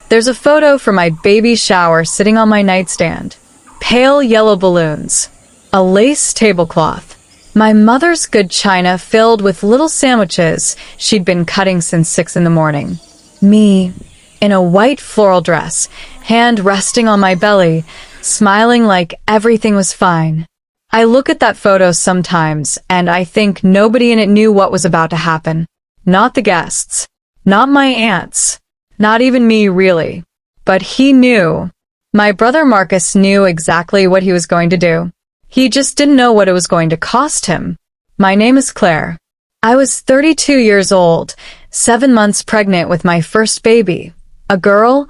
There's a photo from my baby shower sitting on my nightstand. Pale yellow balloons. A lace tablecloth. My mother's good china filled with little sandwiches she'd been cutting since 6 in the morning. Me, in a white floral dress, hand resting on my belly, smiling like everything was fine. I look at that photo sometimes, and I think nobody in it knew what was about to happen. Not the guests. Not my aunts. Not even me, really. But he knew. My brother Marcus knew exactly what he was going to do. He just didn't know what it was going to cost him. My name is Claire. I was 32 years old, 7 months pregnant with my first baby. A girl,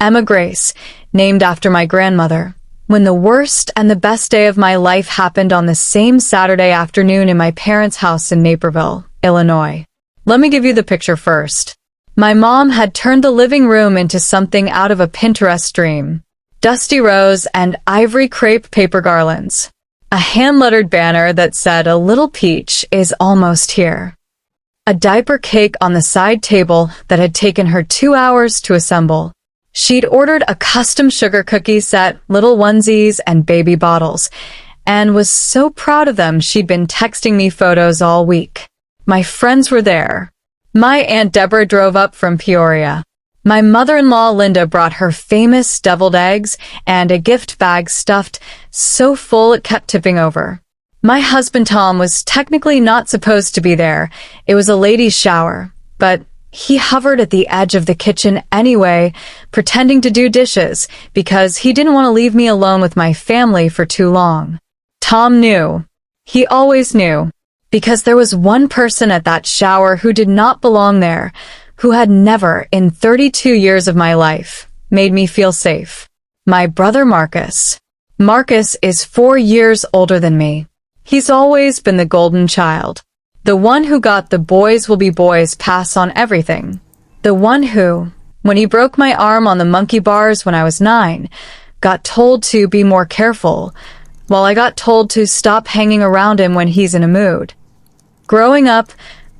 Emma Grace, named after my grandmother. When the worst and the best day of my life happened on the same Saturday afternoon in my parents' house in Naperville, Illinois. Let me give you the picture first. My mom had turned the living room into something out of a Pinterest dream. Dusty rose and ivory crepe paper garlands. A hand-lettered banner that said, "A little peach is almost here." A diaper cake on the side table that had taken her 2 hours to assemble. She'd ordered a custom sugar cookie set, little onesies, and baby bottles, and was so proud of them she'd been texting me photos all week. My friends were there. My Aunt Deborah drove up from Peoria. My mother-in-law Linda brought her famous deviled eggs and a gift bag stuffed so full it kept tipping over. My husband Tom was technically not supposed to be there. It was a ladies' shower, but he hovered at the edge of the kitchen anyway, pretending to do dishes because he didn't want to leave me alone with my family for too long. Tom knew. He always knew. Because there was one person at that shower who did not belong there, who had never, in 32 years of my life, made me feel safe. My brother Marcus. Marcus is 4 years older than me. He's always been the golden child. The one who got the boys will be boys pass on everything. The one who, when he broke my arm on the monkey bars when I was 9, got told to be more careful, while I got told to stop hanging around him when he's in a mood. Growing up,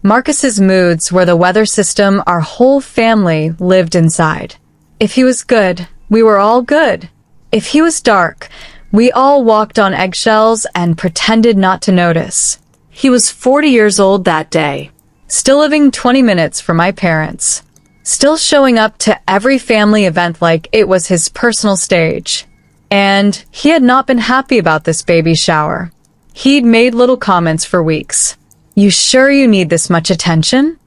Marcus's moods were the weather system our whole family lived inside. If he was good, we were all good. If he was dark, we all walked on eggshells and pretended not to notice. He was 40 years old that day, still living 20 minutes from my parents, still showing up to every family event like it was his personal stage. And he had not been happy about this baby shower. He'd made little comments for weeks. "You sure you need this much attention?"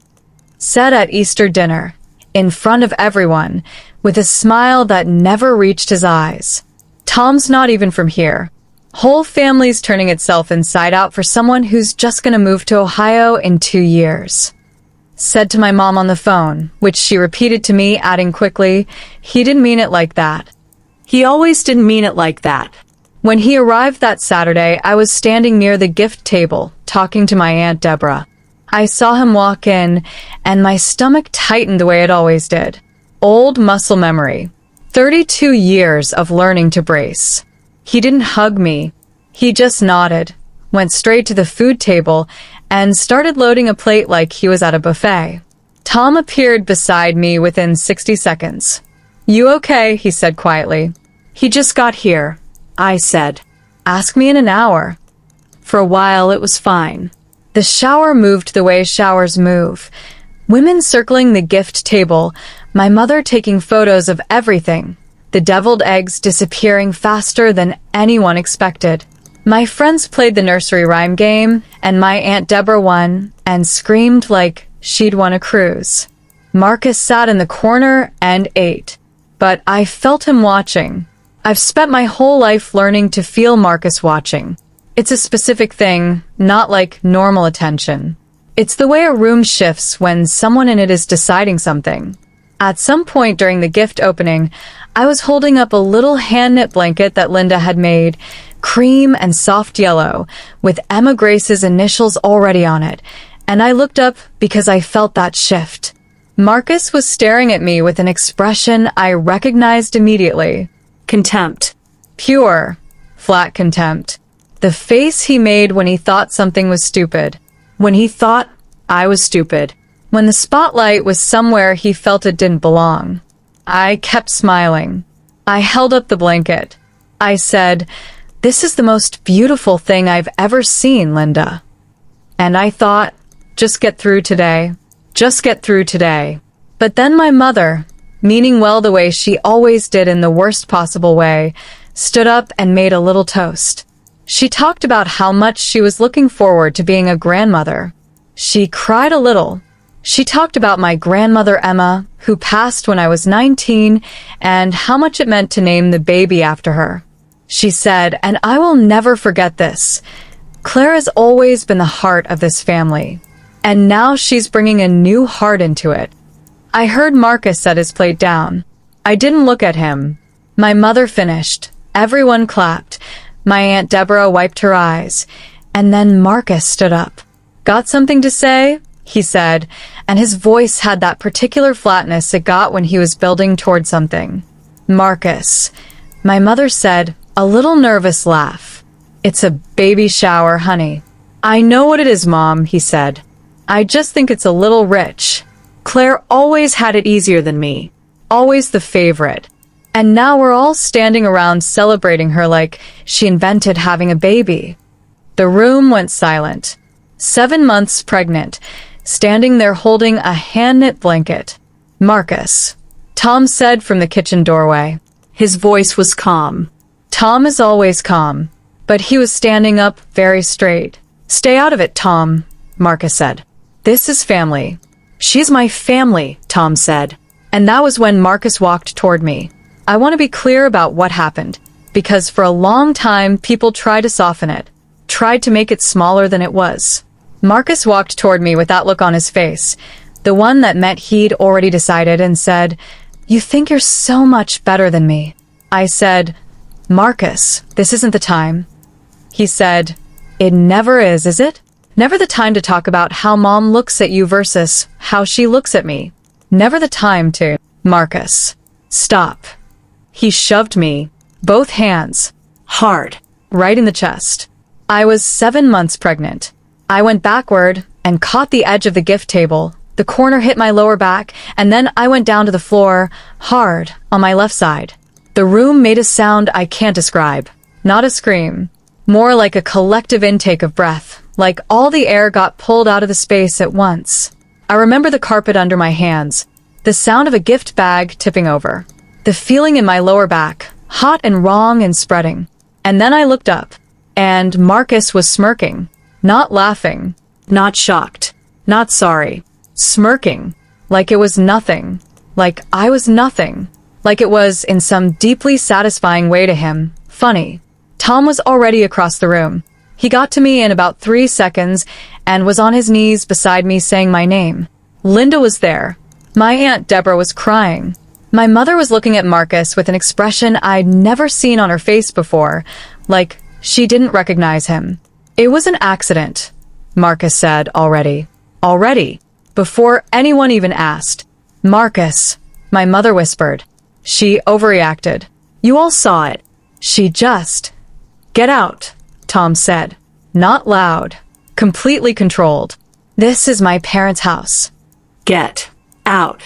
Said at Easter dinner, in front of everyone, with a smile that never reached his eyes. Tom's not even from here. Whole family's turning itself inside out for someone who's just gonna move to Ohio in 2 years. Said to my mom on the phone, which she repeated to me, adding quickly, "He didn't mean it like that." He always didn't mean it like that. When he arrived that Saturday, I was standing near the gift table, talking to my Aunt Deborah. I saw him walk in, and my stomach tightened the way it always did. Old muscle memory. 32 years of learning to brace. He didn't hug me. He just nodded, went straight to the food table, and started loading a plate like he was at a buffet. Tom appeared beside me within 60 seconds. "You okay?" he said quietly. "He just got here," I said. "Ask me in an hour." For a while, it was fine. The shower moved the way showers move. Women circling the gift table, my mother taking photos of everything, the deviled eggs disappearing faster than anyone expected. My friends played the nursery rhyme game, and my Aunt Deborah won and screamed like she'd won a cruise. Marcus sat in the corner and ate, but I felt him watching. I've spent my whole life learning to feel Marcus watching. It's a specific thing, not like normal attention. It's the way a room shifts when someone in it is deciding something. At some point during the gift opening, I was holding up a little hand-knit blanket that Linda had made, cream and soft yellow, with Emma Grace's initials already on it, and I looked up because I felt that shift. Marcus was staring at me with an expression I recognized immediately. Contempt. Pure, flat contempt. The face he made when he thought something was stupid. When he thought I was stupid. When the spotlight was somewhere he felt it didn't belong. I kept smiling. I held up the blanket. I said, "This is the most beautiful thing I've ever seen, Linda." And I thought, just get through today. Just get through today. But then my mother, meaning well the way she always did in the worst possible way, stood up and made a little toast. She talked about how much she was looking forward to being a grandmother. She cried a little. She talked about my grandmother Emma, who passed when I was 19, and how much it meant to name the baby after her. She said, and I will never forget this, "Claire has always been the heart of this family, and now she's bringing a new heart into it." I heard Marcus set his plate down. I didn't look at him. My mother finished. Everyone clapped. My Aunt Deborah wiped her eyes. And then Marcus stood up. "Got something to say?" he said, and his voice had that particular flatness it got when he was building toward something. "Marcus," my mother said, a little nervous laugh. "It's a baby shower, honey." "I know what it is, Mom," he said. "I just think it's a little rich. Claire always had it easier than me. Always the favorite. And now we're all standing around celebrating her like she invented having a baby." The room went silent. 7 months pregnant, standing there holding a hand-knit blanket. "Marcus," Tom said from the kitchen doorway. His voice was calm. Tom is always calm, but he was standing up very straight. "Stay out of it, Tom," Marcus said. "This is family." "She's my family," Tom said. And that was when Marcus walked toward me. I want to be clear about what happened, because for a long time people tried to soften it, tried to make it smaller than it was. Marcus walked toward me with that look on his face, the one that meant he'd already decided, and said, "You think you're so much better than me." I said, "Marcus, this isn't the time." He said, "It never is it? Never the time to talk about how Mom looks at you versus how she looks at me. Never the time to..." "Marcus, stop." He shoved me, both hands, hard, right in the chest. I was 7 months pregnant. I went backward and caught the edge of the gift table. The corner hit my lower back, and then I went down to the floor, hard, on my left side. The room made a sound I can't describe. Not a scream. More like a collective intake of breath, like all the air got pulled out of the space at once. I remember the carpet under my hands, the sound of a gift bag tipping over, the feeling in my lower back, hot and wrong and spreading. And then I looked up, and Marcus was smirking, not laughing, not shocked, not sorry, smirking, like it was nothing, like I was nothing, like it was, in some deeply satisfying way to him, funny. Tom was already across the room. He got to me in about 3 seconds and was on his knees beside me saying my name. Linda was there. My Aunt Deborah was crying. My mother was looking at Marcus with an expression I'd never seen on her face before, like she didn't recognize him. "It was an accident," Marcus said already. Already. Before anyone even asked. "Marcus," my mother whispered. She overreacted. "You all saw it. She just..." "Get out," Tom said. Not loud. Completely controlled. "This is my parents' house. Get out."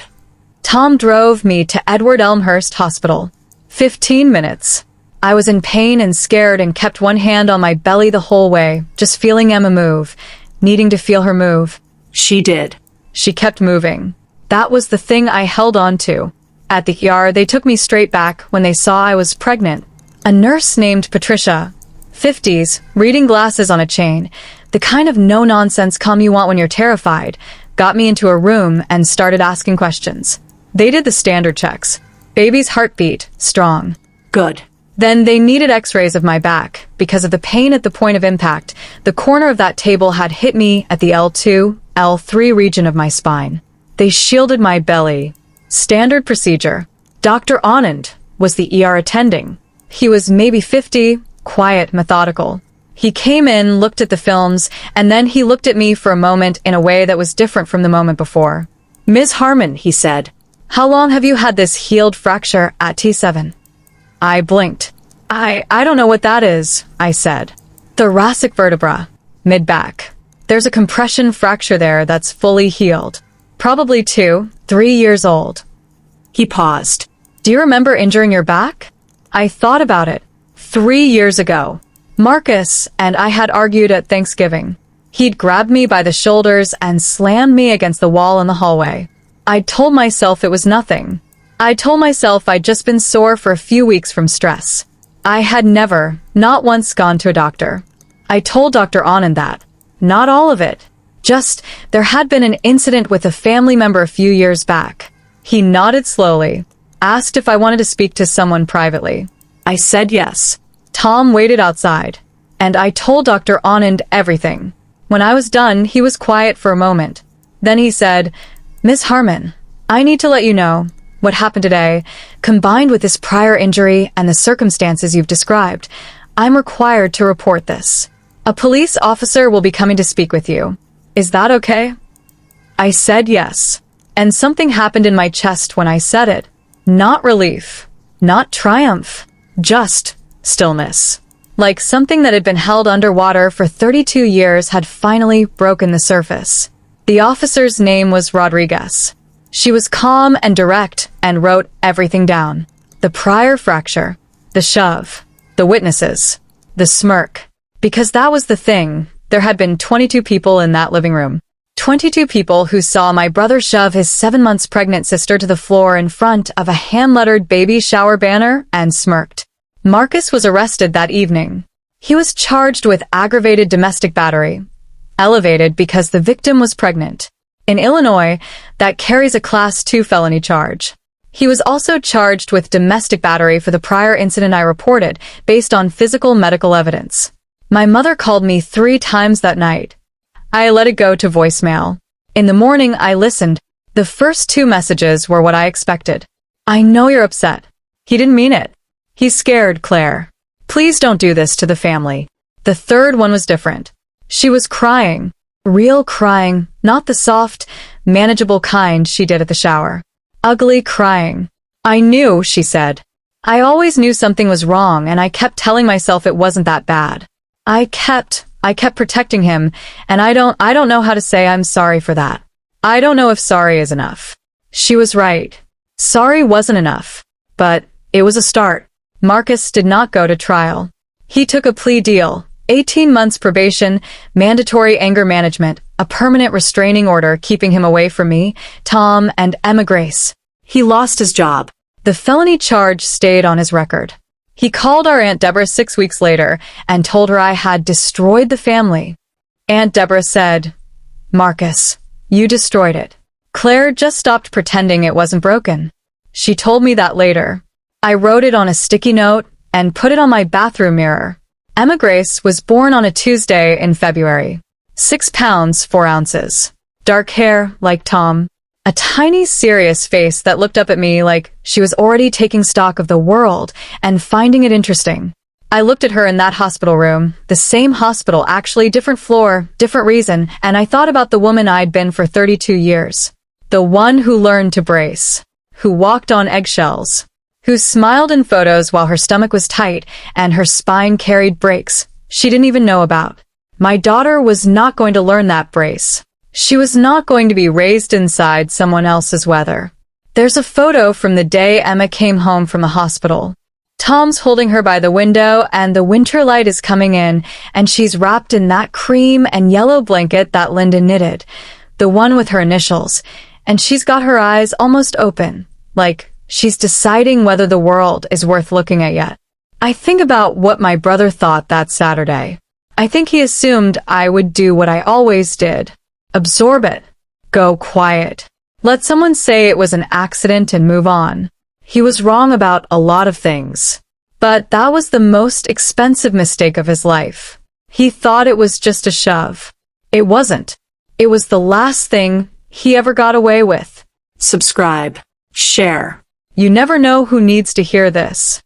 Tom drove me to Edward Elmhurst Hospital. 15 minutes. I was in pain and scared and kept one hand on my belly the whole way, just feeling Emma move, needing to feel her move. She did. She kept moving. That was the thing I held on to. At the ER, they took me straight back when they saw I was pregnant. A nurse named Patricia, 50s, reading glasses on a chain, the kind of no-nonsense calm you want when you're terrified, got me into a room and started asking questions. They did the standard checks. Baby's heartbeat, strong. Good. Then they needed x-rays of my back. Because of the pain at the point of impact, the corner of that table had hit me at the L2, L3 region of my spine. They shielded my belly. Standard procedure. Dr. Anand was the ER attending. He was maybe 50, quiet, methodical. He came in, looked at the films, and then he looked at me for a moment in a way that was different from the moment before. "Ms. Harmon," he said, "how long have you had this healed fracture at T7? I blinked. I don't know what that is, I said. "Thoracic vertebra. Mid-back. There's a compression fracture there that's fully healed. Probably 2, 3 years old." He paused. Do you remember injuring your back? I thought about it. 3 years ago. Marcus and I had argued at Thanksgiving. He'd grabbed me by the shoulders and slammed me against the wall in the hallway. I told myself it was nothing. I told myself I'd just been sore for a few weeks from stress. I had never, not once, gone to a doctor. I told Dr. Anand that. Not all of it. Just, there had been an incident with a family member a few years back. He nodded slowly, asked if I wanted to speak to someone privately. I said yes. Tom waited outside, and I told Dr. Anand everything. When I was done, he was quiet for a moment. Then he said, "Miss Harmon, I need to let you know what happened today, combined with this prior injury and the circumstances you've described. I'm required to report this. A police officer will be coming to speak with you. Is that okay?" I said yes, and something happened in my chest when I said it. Not relief, not triumph, just stillness. Like something that had been held underwater for 32 years had finally broken the surface. The officer's name was Rodriguez. She was calm and direct and wrote everything down. The prior fracture, the shove, the witnesses, the smirk. Because that was the thing, there had been 22 people in that living room. 22 people who saw my brother shove his 7 months pregnant sister to the floor in front of a hand-lettered baby shower banner and smirked. Marcus was arrested that evening. He was charged with aggravated domestic battery. Elevated because the victim was pregnant. In Illinois, that carries a Class 2 felony charge. He was also charged with domestic battery for the prior incident I reported, based on physical medical evidence. My mother called me 3 times that night. I let it go to voicemail. In the morning, I listened. The first 2 messages were what I expected. "I know you're upset." He didn't mean it. "He's scared, Claire. Please don't do this to the family." The third one was different. She was crying. Real crying, not the soft, manageable kind she did at the shower. Ugly crying. "I knew," she said. "I always knew something was wrong, and I kept telling myself it wasn't that bad. I kept protecting him, and I don't know how to say I'm sorry for that. I don't know if sorry is enough." She was right. Sorry wasn't enough. But it was a start. Marcus did not go to trial. He took a plea deal. 18 months probation, mandatory anger management, a permanent restraining order keeping him away from me, Tom, and Emma Grace. He lost his job. The felony charge stayed on his record. He called our Aunt Deborah 6 weeks later and told her I had destroyed the family. Aunt Deborah said, "Marcus, you destroyed it. Claire just stopped pretending it wasn't broken." She told me that later. I wrote it on a sticky note and put it on my bathroom mirror. Emma Grace was born on a Tuesday in February. 6 pounds, 4 ounces. Dark hair, like Tom. A tiny, serious face that looked up at me like she was already taking stock of the world and finding it interesting. I looked at her in that hospital room, the same hospital, actually, different floor, different reason, and I thought about the woman I'd been for 32 years. The one who learned to brace, who walked on eggshells, who smiled in photos while her stomach was tight and her spine carried breaks she didn't even know about. My daughter was not going to learn that brace. She was not going to be raised inside someone else's weather. There's a photo from the day Emma came home from the hospital. Tom's holding her by the window, and the winter light is coming in, and she's wrapped in that cream and yellow blanket that Linda knitted, the one with her initials, and she's got her eyes almost open, like she's deciding whether the world is worth looking at yet. I think about what my brother thought that Saturday. I think he assumed I would do what I always did. Absorb it. Go quiet. Let someone say it was an accident and move on. He was wrong about a lot of things. But that was the most expensive mistake of his life. He thought it was just a shove. It wasn't. It was the last thing he ever got away with. Subscribe. Share. You never know who needs to hear this.